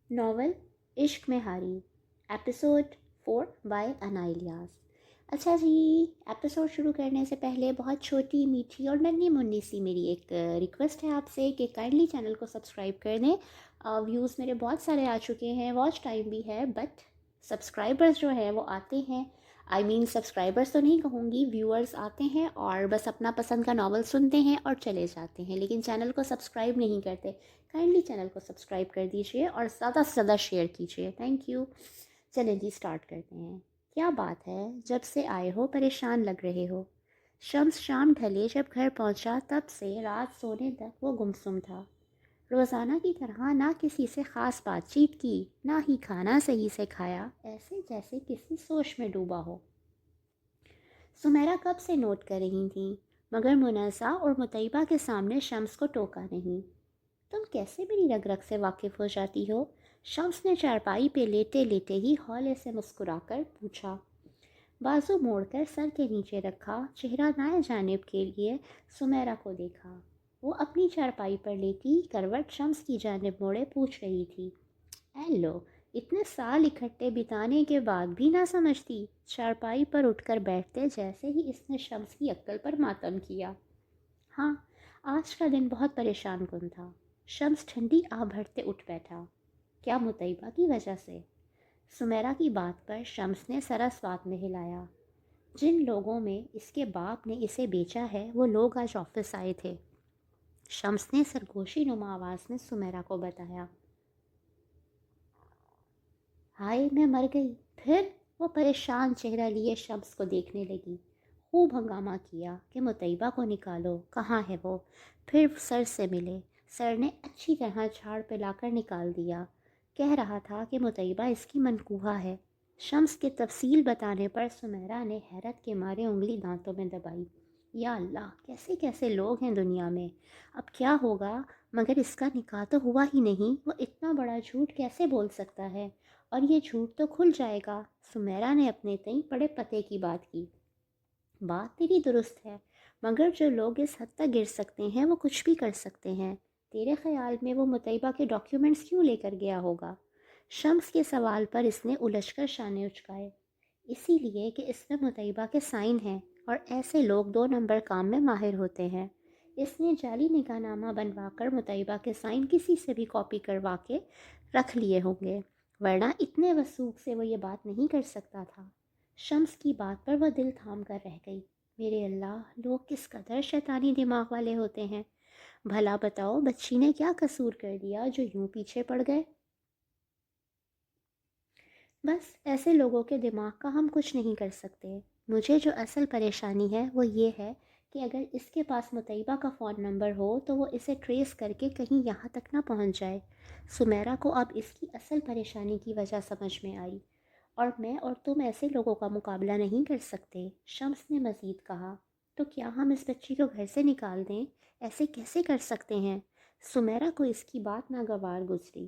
Novel عشق میں ہاری، episode 4 by انائلیاس۔ اچھا جی، ایپیسوڈ شروع کرنے سے پہلے بہت چھوٹی میٹھی اور ننھی منی سی میری ایک ریکویسٹ ہے آپ سے کہ کائنڈلی چینل کو سبسکرائب کر دیں۔ ویوز میرے بہت سارے آ چکے ہیں، واچ ٹائم بھی ہے، بٹ سبسکرائبرز جو ہیں وہ آتے ہیں، سبسکرائبرز تو نہیں کہوں گی، ویورز آتے ہیں اور بس اپنا پسند کا ناول سنتے ہیں اور چلے جاتے ہیں، لیکن چینل کو سبسکرائب نہیں کرتے۔ کائنڈلی چینل کو سبسکرائب کر دیجیے اور زیادہ سے زیادہ شیئر کیجیے، تھینک یو۔ چلیں جی اسٹارٹ کرتے ہیں۔ کیا بات ہے، جب سے آئے ہو پریشان لگ رہے ہو۔ شمس شام ڈھلے جب گھر پہنچا تب سے رات سونے تک وہ گمسم تھا۔ روزانہ کی طرح نہ کسی سے خاص بات چیت کی، نہ ہی کھانا صحیح سے کھایا، ایسے جیسے کسی سوچ میں ڈوبا ہو۔ سمیرا کب سے نوٹ کر رہی تھیں، مگر منازع اور مطیبہ کے سامنے شمس کو ٹوکا نہیں۔ تم کیسے میری رگ رگ سے واقف ہو جاتی ہو؟ شمس نے چارپائی پہ لیٹے لیٹے ہی ہولے سے مسکرا کر پوچھا۔ بازو موڑ کر سر کے نیچے رکھا، چہرہ دائیں جانب کے لیے سمیرا کو دیکھا۔ وہ اپنی چارپائی پر لیٹی کروٹ شمس کی جانب موڑے پوچھ رہی تھی، اے لو، اتنے سال اکٹھے بتانے کے بعد بھی نہ سمجھتی؟ چارپائی پر اٹھ کر بیٹھتے جیسے ہی اس نے شمس کی عقل پر ماتم کیا۔ ہاں، آج کا دن بہت پریشان کن تھا۔ شمس ٹھنڈی آہ بھرتے اٹھ بیٹھا۔ کیا مطیبہ کی وجہ سے؟ سمیرا کی بات پر شمس نے سراسوات میں ہلایا۔ جن لوگوں میں اس کے باپ نے اسے بیچا ہے وہ لوگ آج آفس آئے تھے، شمس نے سرگوشی نما آواز میں سمیرا کو بتایا۔ ہائے میں مر گئی۔ پھر؟ وہ پریشان چہرہ لیے شمس کو دیکھنے لگی۔ خوب ہنگامہ کیا کہ مطیبہ کو نکالو، کہاں ہے وہ؟ پھر سر سے ملے، سر نے اچھی طرح جھاڑ پہ لا کر نکال دیا۔ کہہ رہا تھا کہ مطیبہ اس کی منکوہہ ہے۔ شمس کے تفصیل بتانے پر سمیرا نے حیرت کے مارے انگلی دانتوں میں دبائی۔ یا اللہ، کیسے کیسے لوگ ہیں دنیا میں۔ اب کیا ہوگا؟ مگر اس کا نکاح تو ہوا ہی نہیں، وہ اتنا بڑا جھوٹ کیسے بول سکتا ہے؟ اور یہ جھوٹ تو کھل جائے گا۔ سمیرا نے اپنے تئیں پڑے پتے کی بات کی۔ بات تیری درست ہے، مگر جو لوگ اس حد تک گر سکتے ہیں وہ کچھ بھی کر سکتے ہیں۔ تیرے خیال میں وہ مطیبہ کے ڈاکیومنٹس کیوں لے کر گیا ہوگا؟ شمس کے سوال پر اس نے الجھ کر شانے اچکائے۔ اسی لیے کہ اس میں مطیبہ کے سائن ہیں، اور ایسے لوگ 2 نمبر کام میں ماہر ہوتے ہیں۔ اس نے جعلی نکاح نامہ بنوا کر مطیبہ کے سائن کسی سے بھی کاپی کروا کے رکھ لیے ہوں گے، ورنہ اتنے وثوق سے وہ یہ بات نہیں کر سکتا تھا۔ شمس کی بات پر وہ دل تھام کر رہ گئی۔ میرے اللہ، لوگ کس قدر شیطانی دماغ والے ہوتے ہیں۔ بھلا بتاؤ، بچی نے کیا قصور کر دیا جو یوں پیچھے پڑ گئے؟ بس ایسے لوگوں کے دماغ کا ہم کچھ نہیں کر سکتے۔ مجھے جو اصل پریشانی ہے وہ یہ ہے کہ اگر اس کے پاس مطیبہ کا فون نمبر ہو تو وہ اسے ٹریس کر کے کہیں یہاں تک نہ پہنچ جائے۔ سمیرا کو اب اس کی اصل پریشانی کی وجہ سمجھ میں آئی۔ اور میں اور تم ایسے لوگوں کا مقابلہ نہیں کر سکتے، شمس نے مزید کہا۔ تو کیا ہم اس بچی کو گھر سے نکال دیں؟ ایسے کیسے کر سکتے ہیں؟ سمیرا کو اس کی بات ناگوار گزری۔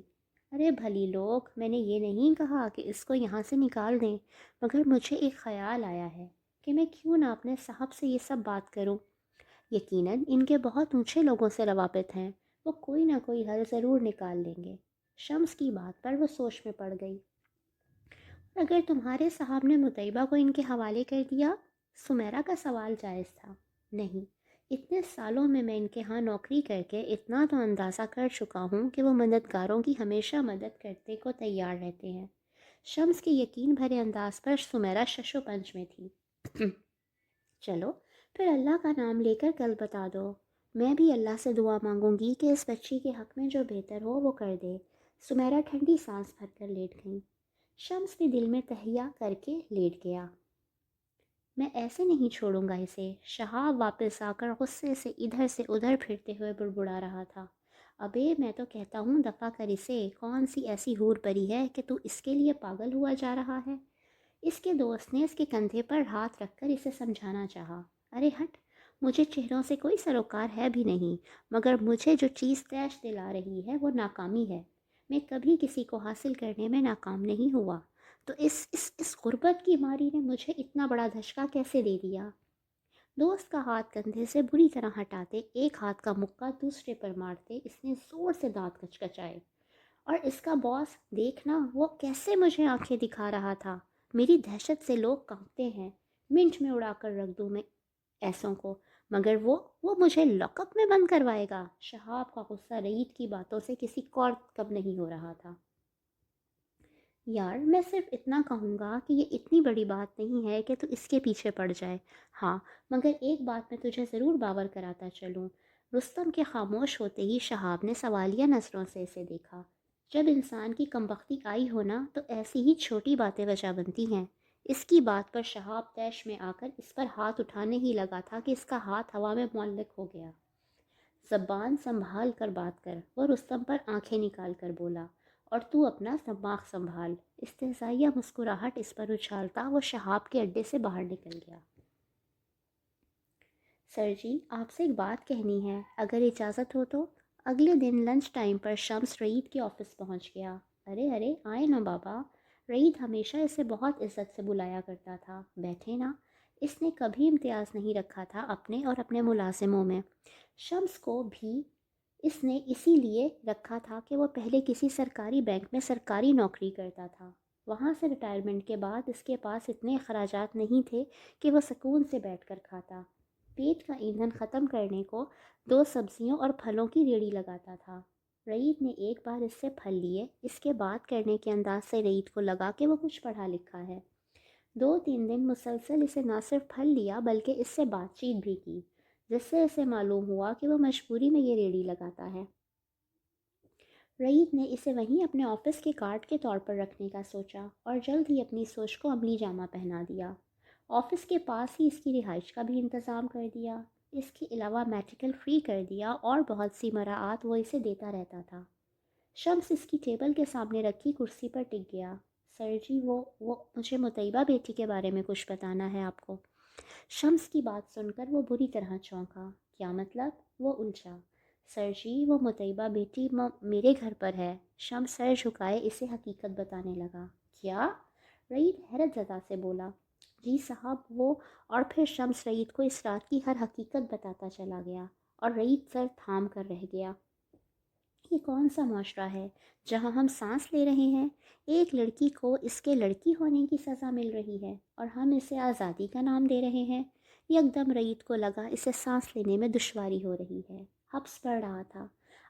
ارے بھلی لوگ، میں نے یہ نہیں کہا کہ اس کو یہاں سے نکال دیں، مگر مجھے ایک خیال آیا ہے کہ میں کیوں نہ اپنے صاحب سے یہ سب بات کروں۔ یقیناً ان کے بہت اونچے لوگوں سے روابط ہیں، وہ کوئی نہ کوئی حل ضرور نکال لیں گے۔ شمس کی بات پر وہ سوچ میں پڑ گئی۔ اگر تمہارے صاحب نے مطیبہ کو ان کے حوالے کر دیا؟ سمیرا کا سوال جائز تھا۔ نہیں، اتنے سالوں میں ان کے ہاں نوکری کر کے اتنا تو اندازہ کر چکا ہوں کہ وہ مددگاروں کی ہمیشہ مدد کرتے کو تیار رہتے ہیں۔ شمس کے یقین بھرے انداز پر سمیرا شش و پنج میں تھی۔ چلو پھر اللہ کا نام لے کر کل بتا دو۔ میں بھی اللہ سے دعا مانگوں گی کہ اس بچی کے حق میں جو بہتر ہو وہ کر دے۔ سمیرا ٹھنڈی سانس بھر کر لیٹ گئی۔ شمس بھی دل میں تہیا کر کے لیٹ گیا۔ میں ایسے نہیں چھوڑوں گا اسے، شہاب واپس آ کر غصے سے ادھر سے ادھر پھرتے ہوئے بڑبڑا رہا تھا۔ ابے میں تو کہتا ہوں دفع کر اسے، کون سی ایسی حور پری ہے کہ تو اس کے لیے پاگل ہوا جا رہا ہے؟ اس کے دوست نے اس کے کندھے پر ہاتھ رکھ کر اسے سمجھانا چاہا۔ ارے ہٹ، مجھے چہروں سے کوئی سروکار ہے بھی نہیں، مگر مجھے جو چیز تیش دلا رہی ہے وہ ناکامی ہے۔ میں کبھی کسی کو حاصل کرنے میں ناکام نہیں ہوا، تو اس غربت کی ماری نے مجھے اتنا بڑا دھچکا کیسے دے دیا؟ دوست کا ہاتھ کندھے سے بری طرح ہٹاتے، ایک ہاتھ کا مکہ دوسرے پر مارتے، اس نے زور سے دانت کچکچائے۔ اور اس کا باس دیکھنا وہ کیسے مجھے آنکھیں دکھا رہا تھا. میری دہشت سے لوگ کانپتے ہیں. منٹ میں اڑا کر رکھ دوں میں ایسوں کو، مگر وہ مجھے لاک اپ میں بند کروائے گا. شہاب کا غصہ رعید کی باتوں سے کسی اور کم نہیں ہو رہا تھا. یار میں صرف اتنا کہوں گا کہ یہ اتنی بڑی بات نہیں ہے کہ تو اس کے پیچھے پڑ جائے. ہاں مگر ایک بات میں تجھے ضرور باور کراتا چلوں. رستم کے خاموش ہوتے ہی شہاب نے سوالیہ نظروں سے اسے دیکھا. جب انسان کی کمبختی آئی ہونا تو ایسی ہی چھوٹی باتیں وجہ بنتی ہیں. اس کی بات پر شہاب طیش میں آ کر اس پر ہاتھ اٹھانے ہی لگا تھا کہ اس کا ہاتھ ہوا میں معلق ہو گیا. زبان سنبھال کر بات کر، وہ رستم پر آنکھیں نکال کر بولا. اور تو اپنا دماغ سنبھال. استہزائیہ مسکراہٹ اس پر اچھالتا وہ شہاب کے اڈے سے باہر نکل گیا. سر جی آپ سے ایک بات کہنی ہے، اگر اجازت ہو تو. اگلے دن لنچ ٹائم پر شمس رعید کے آفس پہنچ گیا. ارے ارے آئے نا بابا. رعید ہمیشہ اسے بہت عزت سے بلایا کرتا تھا. بیٹھے نا. اس نے کبھی امتیاز نہیں رکھا تھا اپنے اور اپنے ملازموں میں. شمس کو بھی اس نے اسی لیے رکھا تھا کہ وہ پہلے کسی سرکاری بینک میں سرکاری نوکری کرتا تھا. وہاں سے ریٹائرمنٹ کے بعد اس کے پاس اتنے اخراجات نہیں تھے کہ وہ سکون سے بیٹھ کر کھاتا. پیٹ کا ایندھن ختم کرنے کو 2 سبزیوں اور پھلوں کی ریڑھی لگاتا تھا. رعید نے ایک بار اس سے پھل لیے. اس کے بات کرنے کے انداز سے رعید کو لگا کہ وہ کچھ پڑھا لکھا ہے. 2-3 دن مسلسل اسے نہ صرف پھل لیا بلکہ اس سے بات چیت بھی کی، جس سے اسے معلوم ہوا کہ وہ مجبوری میں یہ ریڑھی لگاتا ہے. رعید نے اسے وہیں اپنے آفس کے کارڈ کے طور پر رکھنے کا سوچا اور جلد ہی اپنی سوچ کو عملی جامہ پہنا دیا. آفس کے پاس ہی اس کی رہائش کا بھی انتظام کر دیا. اس کے علاوہ میڈیکل فری کر دیا اور بہت سی مراعات وہ اسے دیتا رہتا تھا. شمس اس کی ٹیبل کے سامنے رکھی کرسی پر ٹک گیا. سر جی وہ مجھے مطیبہ بیٹی کے بارے میں کچھ بتانا ہے آپ کو. شمس کی بات سن کر وہ بری طرح چونکا. کیا مطلب؟ وہ الجھا. سر جی وہ مطیبہ بیٹی میرے گھر پر ہے. شمس سر جھکائے اسے حقیقت بتانے لگا. کیا؟ رعید حیرت زدہ سے بولا. جی صاحب وہ. اور پھر شمس رعید کو اس رات کی ہر حقیقت بتاتا چلا گیا اور رعید سر تھام کر رہ گیا. یہ کون سا معاشرہ ہے جہاں ہم سانس لے رہے ہیں؟ ایک لڑکی کو اس کے لڑکی ہونے کی سزا مل رہی ہے اور ہم اسے آزادی کا نام دے رہے ہیں. یکدم رعید کو لگا اسے سانس لینے میں دشواری ہو رہی ہے. حبس پڑ رہا تھا.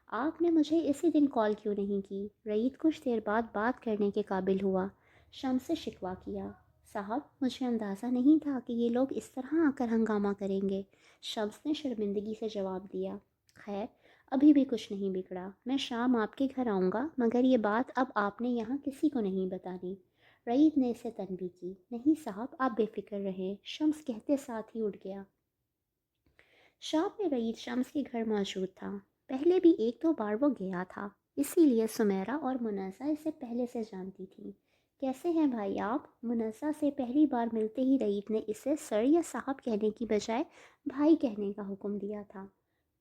آپ نے مجھے اسی دن کال کیوں نہیں کی؟ رعید کچھ دیر بعد بات کرنے کے قابل ہوا. شمس سے شکوہ کیا. صاحب مجھے اندازہ نہیں تھا کہ یہ لوگ اس طرح آ کر ہنگامہ کریں گے. شمس نے شرمندگی سے جواب دیا. خیر ابھی بھی کچھ نہیں بگڑا. میں شام آپ کے گھر آؤں گا مگر یہ بات اب آپ نے یہاں کسی کو نہیں بتانی. رعید نے اسے تنبیہ کی. نہیں صاحب آپ بے فکر رہیں. شمس کہتے ساتھ ہی اٹھ گیا. شام میں رعید شمس کے گھر موجود تھا. پہلے بھی 1-2 بار وہ گیا تھا، اسی لیے سمیرہ اور منزہ اسے پہلے سے جانتی تھی. کیسے ہیں بھائی آپ؟ منزہ سے پہلی بار ملتے ہی رعید نے اسے سر یا صاحب کہنے کی بجائے بھائی کہنے کا حکم دیا تھا.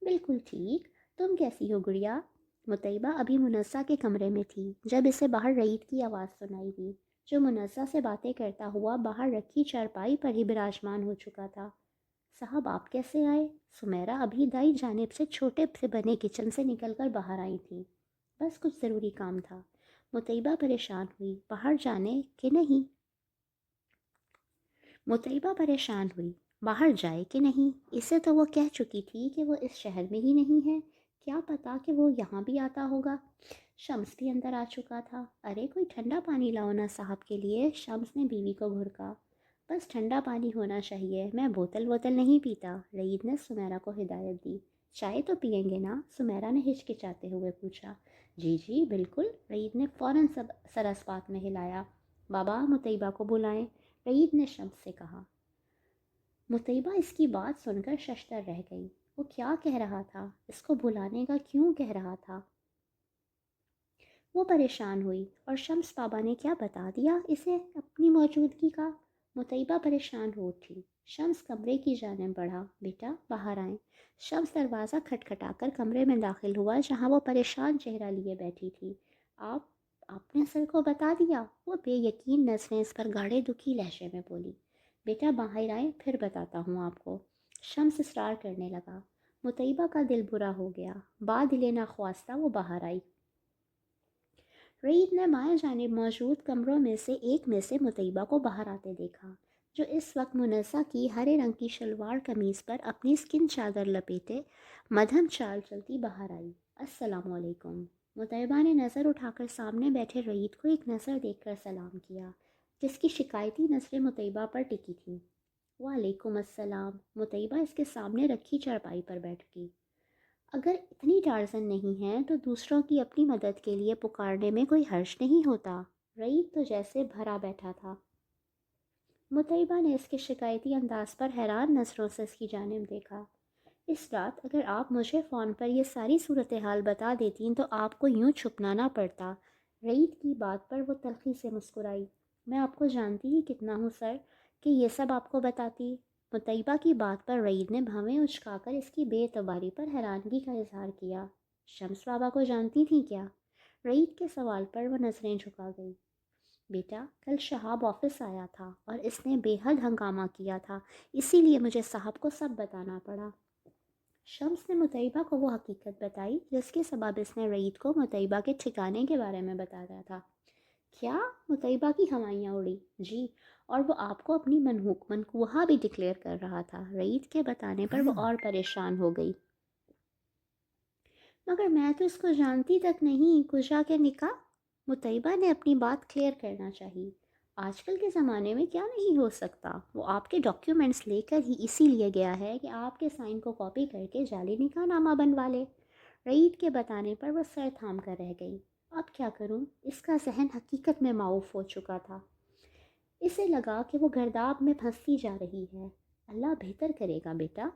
بالکل ٹھیک. تم کیسی ہو گڑیا؟ مطیبہ ابھی منزہ کے کمرے میں تھی جب اسے باہر رعید کی آواز سنائی دی، جو منزہ سے باتیں کرتا ہوا باہر رکھی چارپائی پر ہی براجمان ہو چکا تھا. صاحب آپ کیسے آئے؟ سمیرہ ابھی دائیں جانب سے چھوٹے سے بنے کچن سے نکل کر باہر آئی تھی. بس کچھ ضروری کام تھا. مطیبہ پریشان ہوئی. باہر جانے کہ نہیں؟ مطیبہ پریشان ہوئی. باہر جائے کہ نہیں؟ اسے تو وہ کہہ چکی تھی کہ وہ اس شہر میں ہی نہیں ہے. کیا پتا کہ وہ یہاں بھی آتا ہوگا. شمس بھی اندر آ چکا تھا. ارے کوئی ٹھنڈا پانی لاؤ نا صاحب کے لیے. شمس نے بیوی کو گھرکا. بس ٹھنڈا پانی ہونا چاہیے، میں بوتل نہیں پیتا. رعید نے سمیرہ کو ہدایت دی. چائے تو پئیں گے نا؟ سمیرہ نے ہچکچاتے ہوئے پوچھا. جی جی بالکل. رعید نے فوراً سر اسپات میں ہلایا. بابا مطیبہ کو بلائیں. رعید نے شمس سے کہا. مطیبہ اس کی بات سن کر ششدر رہ گئی. وہ کیا کہہ رہا تھا؟ اس کو بلانے کا کیوں کہہ رہا تھا؟ وہ پریشان ہوئی. اور شمس بابا نے کیا بتا دیا اسے اپنی موجودگی کا؟ مطیبہ پریشان ہو اٹھی. شمس کمرے کی جانب بڑھا. بیٹا باہر آئیں. شمس دروازہ کھٹکھٹا کر کمرے میں داخل ہوا جہاں وہ پریشان چہرہ لیے بیٹھی تھی. آپ نے سر کو بتا دیا؟ وہ بے یقین نظریں اس پر گاڑے دکھی لہجے میں بولی. بیٹا باہر آئیں پھر بتاتا ہوں آپ کو. شمس اصرار کرنے لگا. مطیبہ کا دل برا ہو گیا. بادلے ناخواستہ وہ باہر آئی. رعید نے بائیں جانب موجود کمروں میں سے ایک میں سے مطیبہ کو باہر آتے دیکھا، جو اس وقت منزہ کی ہرے رنگ کی شلوار قمیص پر اپنی اسکن چادر لپیٹے مدھم چال چلتی باہر آئی۔ السلام علیکم۔ مطیبہ نے نظر اٹھا کر سامنے بیٹھے رعید کو ایک نظر دیکھ کر سلام کیا، جس کی شکایتی نظریں مطیبہ پر ٹکی تھیں۔ وعلیکم السلام۔ مطیبہ اس کے سامنے رکھی چارپائی پر بیٹھ گئی۔ اگر اتنی ٹارزن نہیں ہے تو دوسروں کی اپنی مدد کے لیے پکارنے میں کوئی حرج نہیں ہوتا۔ رعید تو جیسے بھرا بیٹھا تھا۔ مطیبہ نے اس کے شکایتی انداز پر حیران نظروں سے اس کی جانب دیکھا۔ اس رات اگر آپ مجھے فون پر یہ ساری صورتحال بتا دیتیں تو آپ کو یوں چھپنا نہ پڑتا۔ رعید کی بات پر وہ تلخی سے مسکرائی۔ میں آپ کو جانتی ہی کتنا ہوں سر کہ یہ سب آپ کو بتاتی۔ مطیبہ کی بات پر رعید نے بھویں اچکا کر اس کی بے اعتباری پر حیرانگی کا اظہار کیا۔ شمس بابا کو جانتی تھیں کیا؟ رعید کے سوال پر وہ نظریں جھکا گئی۔ بیٹا، کل شہاب آفس آیا تھا اور اس نے بے حد ہنگامہ کیا تھا، اسی لیے مجھے صاحب کو سب بتانا پڑا۔ شمس نے مطیبہ کو وہ حقیقت بتائی جس کے سبب اس نے رعید کو مطیبہ کے ٹھکانے کے بارے میں بتایا تھا۔ کیا؟ مطیبہ کی ہوائیاں اڑی۔ جی، اور وہ آپ کو اپنی منکوہا بھی ڈکلیئر کر رہا تھا۔ رعید کے بتانے پر وہ اور پریشان ہو گئی۔ مگر میں تو اس کو جانتی تک نہیں، کجا کے نکاح؟ مطیبہ نے اپنی بات کلیئر کرنا چاہی۔ آج کل کے زمانے میں کیا نہیں ہو سکتا؟ وہ آپ کے ڈاکیومنٹس لے کر ہی اسی لیے گیا ہے کہ آپ کے سائن کو کاپی کر کے جعلی نکاح نامہ بنوا لے۔ رعید کے بتانے پر وہ سر تھام کر رہ گئی۔ اب کیا کروں؟ اس کا ذہن حقیقت میں معاف ہو چکا تھا۔ اسے لگا کہ وہ گرداب میں پھنستی جا رہی ہے۔ اللہ بہتر کرے گا بیٹا،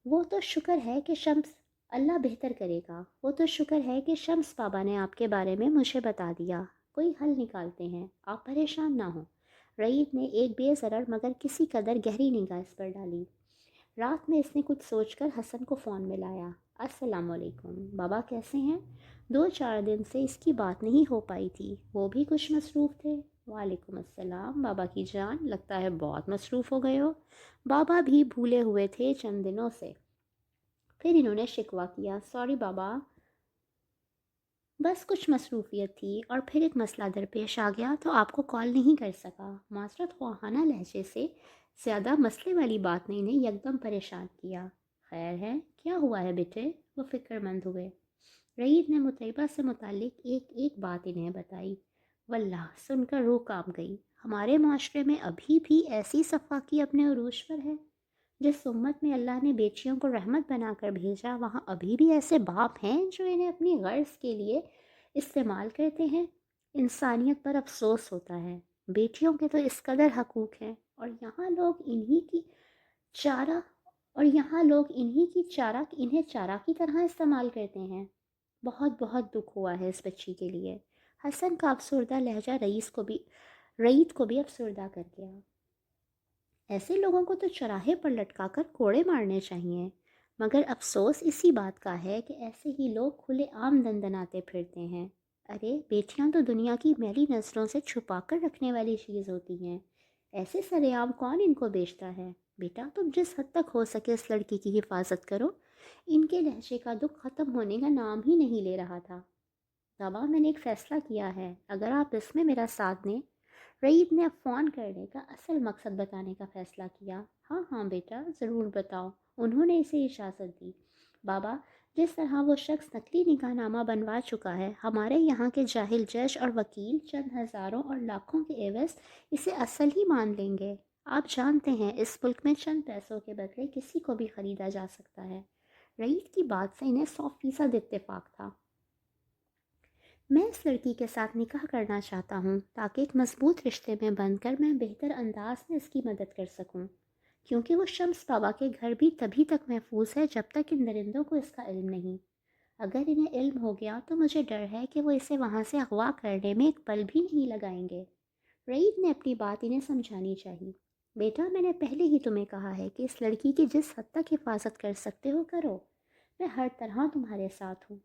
وہ تو شکر ہے کہ شمس اللہ بہتر کرے گا، وہ تو شکر ہے کہ شمس بابا نے آپ کے بارے میں مجھے بتا دیا۔ کوئی حل نکالتے ہیں، آپ پریشان نہ ہوں۔ رعید نے ایک بے ضرر مگر کسی قدر گہری نگاہ اس پر ڈالی۔ رات میں اس نے کچھ سوچ کر حسن کو فون ملایا۔ السلام علیکم، بابا کیسے ہیں؟ 2-4 دن سے اس کی بات نہیں ہو پائی تھی، وہ بھی کچھ مصروف تھے۔ وعلیکم السلام بابا کی جان، لگتا ہے بہت مصروف ہو گئے ہو۔ بابا بھی بھولے ہوئے تھے چند دنوں سے۔ پھر انہوں نے شکوہ کیا، سوری بابا، بس کچھ مصروفیت تھی اور پھر ایک مسئلہ درپیش آ گیا تو آپ کو کال نہیں کر سکا۔ معذرت خواہانہ لہجے سے زیادہ مسئلے والی بات نے انہیں یکدم پریشان کیا۔ خیر ہے، کیا ہوا ہے بیٹے؟ وہ فکر مند ہوئے۔ رعید نے مطیبہ سے متعلق ایک ایک بات انہیں بتائی۔ واللہ سن کر روح کانپ گئی۔ ہمارے معاشرے میں ابھی بھی ایسی صفاقی اپنے عروج پر ہے۔ جس امت میں اللہ نے بیٹیوں کو رحمت بنا کر بھیجا، وہاں ابھی بھی ایسے باپ ہیں جو انہیں اپنی غرض کے لیے استعمال کرتے ہیں۔ انسانیت پر افسوس ہوتا ہے۔ بیٹیوں کے تو اس قدر حقوق ہیں اور یہاں لوگ چارہ انہیں چارہ کی طرح استعمال کرتے ہیں۔ بہت بہت دکھ ہوا ہے اس بچی کے لیے۔ حسن کا افسردہ لہجہ رعید کو بھی افسردہ کر گیا۔ ایسے لوگوں کو تو چراہے پر لٹکا کر کوڑے مارنے چاہیے، مگر افسوس اسی بات کا ہے کہ ایسے ہی لوگ کھلے عام دندناتے پھرتے ہیں۔ ارے بیٹیاں تو دنیا کی میلی نظروں سے چھپا کر رکھنے والی چیز ہوتی ہیں، ایسے سرے عام کون ان کو بیچتا ہے؟ بیٹا تم جس حد تک ہو سکے اس لڑکی کی حفاظت کرو۔ ان کے لہجے کا دکھ ختم ہونے کا نام ہی نہیں لے رہا تھا۔ بابا میں نے ایک فیصلہ کیا ہے، اگر آپ اس میں میرا ساتھ دیں۔ رعید نے اب فون کرنے کا اصل مقصد بتانے کا فیصلہ کیا۔ ہاں ہاں بیٹا ضرور بتاؤ، انہوں نے اسے اجازت دی۔ بابا، جس طرح وہ شخص نقلی نکاح نامہ بنوا چکا ہے، ہمارے یہاں کے جاہل جج اور وکیل چند ہزاروں اور لاکھوں کے عوض اسے اصل ہی مان لیں گے۔ آپ جانتے ہیں اس ملک میں چند پیسوں کے بدلے کسی کو بھی خریدا جا سکتا ہے۔ رعید کی بات سے انہیں 100% اتفاق تھا۔ میں اس لڑکی کے ساتھ نکاح کرنا چاہتا ہوں تاکہ ایک مضبوط رشتے میں بند کر میں بہتر انداز میں اس کی مدد کر سکوں، کیونکہ وہ شمس بابا کے گھر بھی تبھی تک محفوظ ہے جب تک ان درندوں کو اس کا علم نہیں۔ اگر انہیں علم ہو گیا تو مجھے ڈر ہے کہ وہ اسے وہاں سے اغوا کرنے میں ایک پل بھی نہیں لگائیں گے۔ رعید نے اپنی بات انہیں سمجھانی چاہی۔ بیٹا میں نے پہلے ہی تمہیں کہا ہے کہ اس لڑکی کی جس حد تک حفاظت کر سکتے ہو کرو، میں ہر طرح تمہارے ساتھ ہوں۔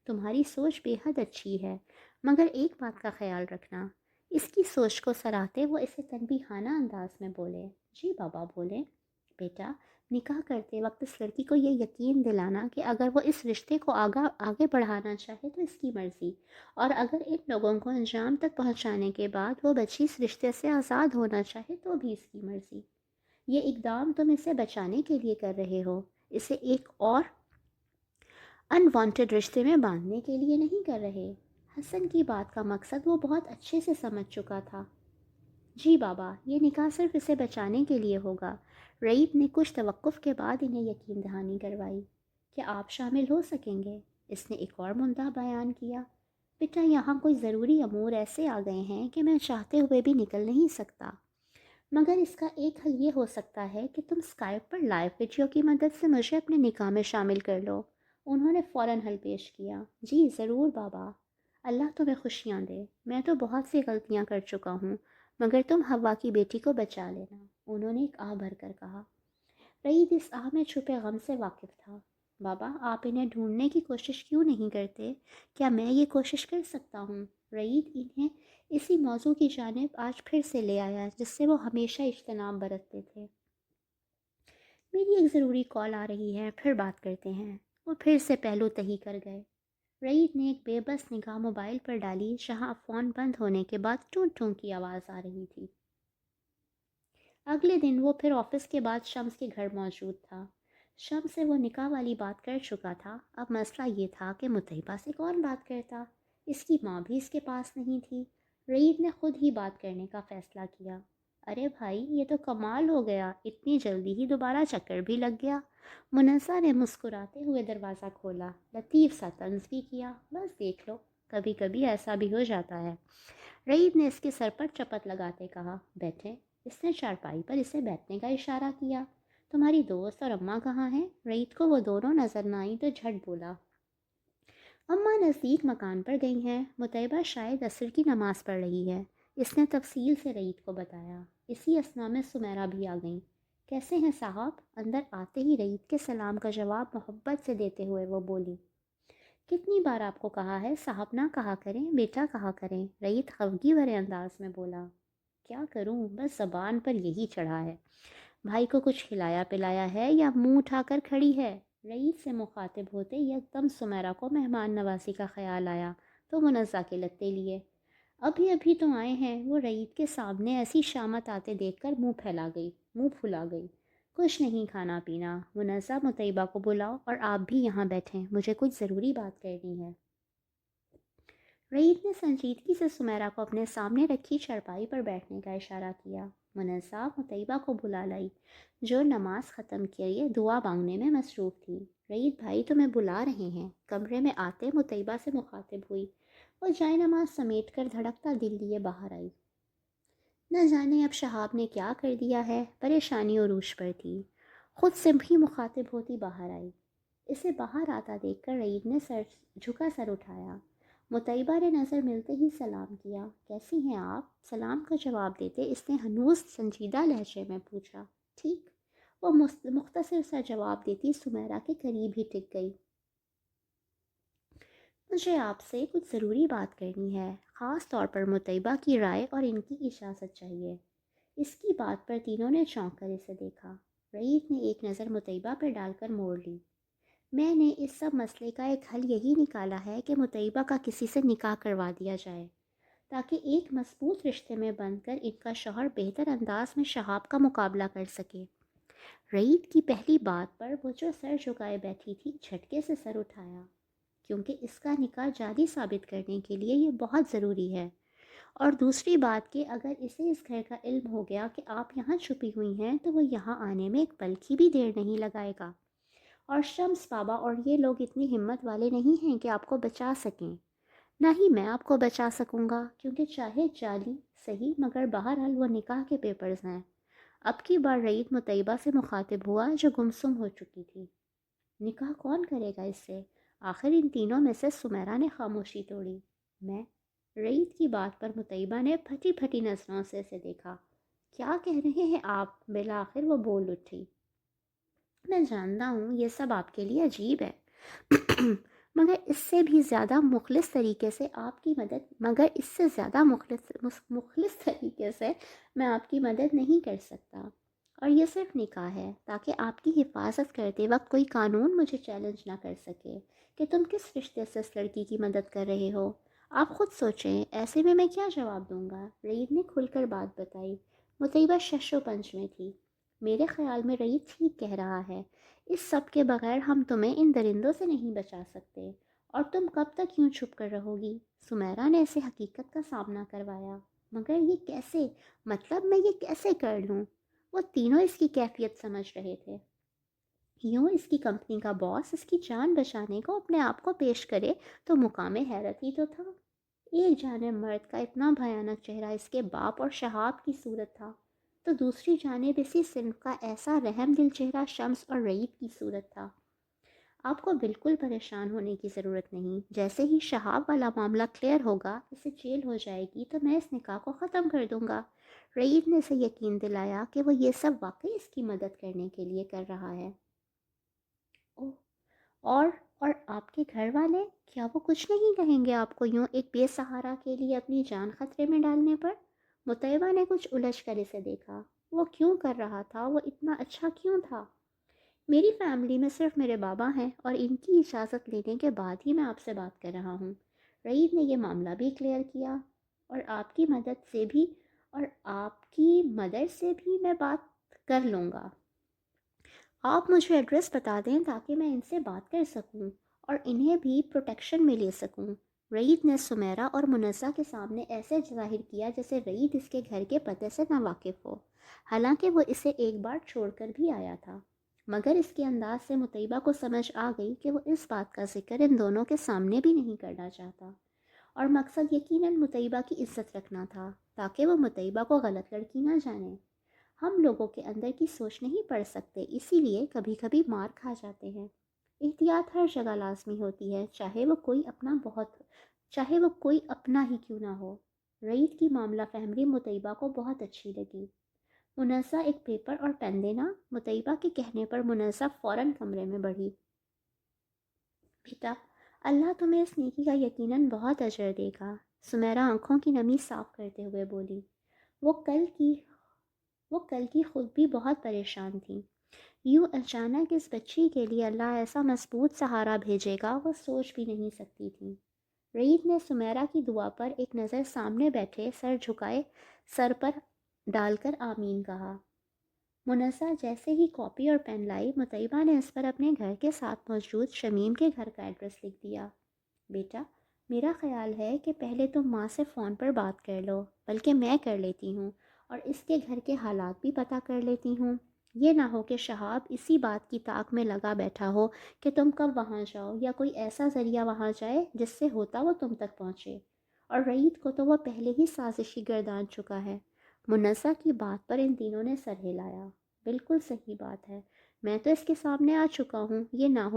تمہاری سوچ بے حد اچھی ہے، مگر ایک بات کا خیال رکھنا۔ اس کی سوچ کو سراہتے وہ اسے تنبیہانہ انداز میں بولے۔ جی بابا بولیں۔ بیٹا نکاح کرتے وقت اس لڑکی کو یہ یقین دلانا کہ اگر وہ اس رشتے کو آگے بڑھانا چاہے تو اس کی مرضی، اور اگر ان لوگوں کو انجام تک پہنچانے کے بعد وہ بچی اس رشتے سے آزاد ہونا چاہے تو بھی اس کی مرضی۔ یہ اقدام تم اسے بچانے کے لیے کر رہے ہو، اسے ایک اور انوانٹڈ رشتے میں باندھنے کے لیے نہیں کر رہے۔ حسن کی بات کا مقصد وہ بہت اچھے سے سمجھ چکا تھا۔ جی بابا، یہ نکاح صرف اسے بچانے کے لیے ہوگا۔ رئیت نے کچھ توقف کے بعد انہیں یقین دہانی کروائی۔ کیا آپ شامل ہو سکیں گے؟ اس نے ایک اور مدعا بیان کیا۔ بیٹا، یہاں کوئی ضروری امور ایسے آ گئے ہیں کہ میں چاہتے ہوئے بھی نکل نہیں سکتا، مگر اس کا ایک حل یہ ہو سکتا ہے کہ تم اسکائپ پر لائیو ویڈیو کی مدد سے مجھے اپنے نکاح میں شامل کر لو۔ انہوں نے فوراً حل پیش کیا۔ جی ضرور بابا، اللہ تمہیں خوشیاں دے، میں تو بہت سی غلطیاں کر چکا ہوں، مگر تم حوا کی بیٹی کو بچا لینا، انہوں نے ایک آہ بھر کر کہا۔ رئیت اس آہ میں چھپے غم سے واقف تھا۔ بابا، آپ انہیں ڈھونڈنے کی کوشش کیوں نہیں کرتے؟ کیا میں یہ کوشش کر سکتا ہوں؟ رئیت انہیں اسی موضوع کی جانب آج پھر سے لے آیا جس سے وہ ہمیشہ اجتناب برتتے تھے۔ میری ایک ضروری کال آ رہی ہے، پھر بات کرتے ہیں۔ وہ پھر سے پہلو تہی کر گئے۔ رئیت نے ایک بے بس نگاہ موبائل پر ڈالی جہاں فون بند ہونے کے بعد ٹون ٹون کی آواز آ رہی تھی۔ اگلے دن وہ پھر آفس کے بعد شمس کے گھر موجود تھا۔ شمس سے وہ نکاح والی بات کر چکا تھا، اب مسئلہ یہ تھا کہ مطیبہ سے کون بات کرتا؟ اس کی ماں بھی اس کے پاس نہیں تھی۔ رئیت نے خود ہی بات کرنے کا فیصلہ کیا۔ ارے بھائی، یہ تو کمال ہو گیا، اتنی جلدی ہی دوبارہ چکر بھی لگ گیا۔ منزہ نے مسکراتے ہوئے دروازہ کھولا، لطیف سا طنز بھی کیا۔ بس دیکھ لو، کبھی کبھی ایسا بھی ہو جاتا ہے۔ رئیت نے اس کے سر پر چپت لگاتے کہا، بیٹھیں۔ اس نے چارپائی پر اسے بیٹھنے کا اشارہ کیا۔ تمہاری دوست اور اماں کہاں ہیں؟ رئیت کو وہ دونوں نظر نہ آئیں تو جھٹ بولا، اماں نزدیک مکان پر گئی ہیں، مطیبہ شاید عصر کی نماز پڑھ رہی ہے۔ اس نے تفصیل سے رئیت کو بتایا۔ اسی اثنا میں سمیرہ بھی آ گئیں۔ کیسے ہیں صاحب؟ اندر آتے ہی رئیت کے سلام کا جواب محبت سے دیتے ہوئے وہ بولی، کتنی بار آپ کو کہا ہے صاحب نہ کہا کریں، بیٹا کہا کریں۔ رئیت خفگی بھرے انداز میں بولا، کیا کروں، بس زبان پر یہی چڑھا ہے۔ بھائی کو کچھ کھلایا پلایا ہے یا منہ اٹھا کر کھڑی ہے؟ رئیس سے مخاطب ہوتے یک دم سمیرہ کو مہمان نوازی کا خیال آیا تو منزہ کے لتے لیے۔ ابھی ابھی تو آئے ہیں۔ وہ رئیت کے سامنے ایسی شامت آتے دیکھ کر منہ پھلا گئی۔ کچھ نہیں کھانا پینا، منزہ مطیبہ کو بلاؤ اور آپ بھی یہاں بیٹھیں، مجھے کچھ ضروری بات کرنی ہے۔ رئیت نے سنجیدگی سے سمیرہ کو اپنے سامنے رکھی چارپائی پر بیٹھنے کا اشارہ کیا۔ منزہ مطیبہ کو بلا لائی جو نماز ختم کیے دعا مانگنے میں مصروف تھی۔ رئیت بھائی تمہیں بلا رہے ہیں، کمرے میں آتے مطیبہ سے مخاطب ہوئی۔ وہ جائے نماز سمیٹ کر دھڑکتا دل لیے باہر آئی۔ نہ جانے اب شہاب نے کیا کر دیا ہے، پریشانی عروج پر تھی، خود سے بھی مخاطب ہوتی باہر آئی۔ اسے باہر آتا دیکھ کر رئیت نے سر اٹھایا۔ مطیبہ نے نظر ملتے ہی سلام کیا۔ کیسی ہیں آپ؟ سلام کا جواب دیتے اس نے ہنوز سنجیدہ لہجے میں پوچھا۔ ٹھیک، وہ مختصر سا جواب دیتی سمیرہ کے قریب ہی ٹک گئی۔ مجھے آپ سے کچھ ضروری بات کرنی ہے، خاص طور پر مطیبہ کی رائے اور ان کی اجازت چاہیے۔ اس کی بات پر تینوں نے چونک کر اسے دیکھا۔ رئیت نے ایک نظر مطیبہ پر ڈال کر موڑ لی۔ میں نے اس سب مسئلے کا ایک حل یہی نکالا ہے کہ مطیبہ کا کسی سے نکاح کروا دیا جائے تاکہ ایک مضبوط رشتے میں بندھ کر ان کا شوہر بہتر انداز میں شہاب کا مقابلہ کر سکے۔ رئیت کی پہلی بات پر وہ جو سر جھکائے بیٹھی تھی جھٹکے سے سر اٹھایا، کیونکہ اس کا نکاح جعلی ثابت کرنے کے لیے یہ بہت ضروری ہے، اور دوسری بات کہ اگر اسے اس گھر کا علم ہو گیا کہ آپ یہاں چھپی ہوئی ہیں تو وہ یہاں آنے میں ایک پل کی بھی دیر نہیں لگائے گا، اور شمس بابا اور یہ لوگ اتنی ہمت والے نہیں ہیں کہ آپ کو بچا سکیں، نہ ہی میں آپ کو بچا سکوں گا، کیونکہ چاہے جعلی صحیح مگر بہرحال وہ نکاح کے پیپرز ہیں۔ اب کی بار رئیت مطیبہ سے مخاطب ہوا جو گمسم ہو چکی تھی۔ نکاح کون کرے گا اس سے؟ آخر ان تینوں میں سے سمیرہ نے خاموشی توڑی۔ میں؟ رئیت کی بات پر مطیبہ نے پھٹی پھٹی نظروں سے اسے دیکھا۔ کیا کہہ رہے ہیں آپ؟ بالآخر وہ بول اٹھی۔ میں جانتا ہوں یہ سب آپ کے لیے عجیب ہے مگر اس سے بھی زیادہ مخلص طریقے سے میں آپ کی مدد نہیں کر سکتا۔ اور یہ صرف نکاح ہے تاکہ آپ کی حفاظت کرتے وقت کوئی قانون مجھے چیلنج نہ کر سکے کہ تم کس رشتے سے اس لڑکی کی مدد کر رہے ہو۔ آپ خود سوچیں، ایسے میں کیا جواب دوں گا؟ رعید نے کھل کر بات بتائی۔ مطیبہ شش و پنج میں تھی۔ میرے خیال میں رعید ٹھیک کہہ رہا ہے، اس سب کے بغیر ہم تمہیں ان درندوں سے نہیں بچا سکتے، اور تم کب تک یوں چھپ کر رہو گی؟ سمیرا نے اسے حقیقت کا سامنا کروایا۔ مگر یہ کیسے؟ مطلب میں یہ کیسے کر لوں؟ وہ تینوں اس کی کیفیت سمجھ رہے تھے۔ یوں اس کی کمپنی کا باس اس کی جان بچانے کو اپنے آپ کو پیش کرے تو مقام حیرت ہی تو تھا۔ ایک جانب مرد کا اتنا بھیانک چہرہ اس کے باپ اور شہاب کی صورت تھا، تو دوسری جانب اسی صنف کا ایسا رحم دل چہرہ شمس اور رعید کی صورت تھا۔ آپ کو بالکل پریشان ہونے کی ضرورت نہیں، جیسے ہی شہاب والا معاملہ کلیئر ہوگا، اسے جیل ہو جائے گی تو میں اس نکاح کو ختم کر دوں گا۔ رعید نے اسے یقین دلایا کہ وہ یہ سب واقعی اس کی مدد کرنے کے لیے کر رہا ہے۔ اوہ، اور اور آپ کے گھر والے کیا وہ کچھ نہیں کہیں گے آپ کو یوں ایک بے سہارا کے لیے اپنی جان خطرے میں ڈالنے پر؟ مطیبہ نے کچھ الجھ کر اسے دیکھا۔ وہ کیوں کر رہا تھا؟ وہ اتنا اچھا کیوں تھا؟ میری فیملی میں صرف میرے بابا ہیں، اور ان کی اجازت لینے کے بعد ہی میں آپ سے بات کر رہا ہوں۔ رعید نے یہ معاملہ بھی کلیئر کیا۔ اور آپ کی مدد سے بھی، اور آپ کی مدر سے بھی میں بات کر لوں گا۔ آپ مجھے ایڈریس بتا دیں تاکہ میں ان سے بات کر سکوں اور انہیں بھی پروٹیکشن میں لے سکوں۔ رعید نے سمیرا اور منزہ کے سامنے ایسے ظاہر کیا جیسے رعید اس کے گھر کے پتے سے ناواقف ہو، حالانکہ وہ اسے ایک بار چھوڑ کر بھی آیا تھا۔ مگر اس کے انداز سے مطیبہ کو سمجھ آ گئی کہ وہ اس بات کا ذکر ان دونوں کے سامنے بھی نہیں کرنا چاہتا، اور مقصد یقیناً مطیبہ کی عزت رکھنا تھا تاکہ وہ مطیبہ کو غلط لڑکی نہ جانے۔ ہم لوگوں کے اندر کی سوچ نہیں پڑھ سکتے، اسی لیے کبھی کبھی مار کھا جاتے ہیں۔ احتیاط ہر جگہ لازمی ہوتی ہے، چاہے وہ کوئی اپنا ہی کیوں نہ ہو۔ رعید کی معاملہ فہمی مطیبہ کو بہت اچھی لگی۔ منزہ ایک پیپر اور پین دینا؟ مطیبہ کے کہنے پر منزہ فوراً کمرے میں بڑھی۔ بیٹا، اللہ تمہیں اس نیکی کا یقیناً بہت اجر دے گا، سمیرا آنکھوں کی نمی صاف کرتے ہوئے بولی۔ وہ کل کی خود بھی بہت پریشان تھی۔ یوں اچانک اس بچی کے لیے اللہ ایسا مضبوط سہارا بھیجے گا وہ سوچ بھی نہیں سکتی تھی۔ رعید نے سمیرا کی دعا پر ایک نظر سامنے بیٹھے سر جھکائے سر پر ڈال کر آمین کہا۔ منزہ جیسے ہی کاپی اور پین لائی، مطیبہ نے اس پر اپنے گھر کے ساتھ موجود شمیم کے گھر کا ایڈریس لکھ دیا۔ بیٹا، میرا خیال ہے کہ پہلے تم ماں سے فون پر بات کر لو، بلکہ میں کر لیتی ہوں اور اس کے گھر کے حالات بھی پتہ کر لیتی ہوں۔ یہ نہ ہو کہ شہاب اسی بات کی تاک میں لگا بیٹھا ہو کہ تم کب وہاں جاؤ، یا کوئی ایسا ذریعہ وہاں جائے جس سے ہوتا وہ تم تک پہنچے۔ اور رعید کو تو وہ پہلے ہی سازشی گردان چکا ہے۔ منزہ کی بات پر ان تینوں نے سر ہلایا۔ بالکل صحیح بات ہے، میں تو اس کے سامنے آ چکا ہوں، یہ نہ ہو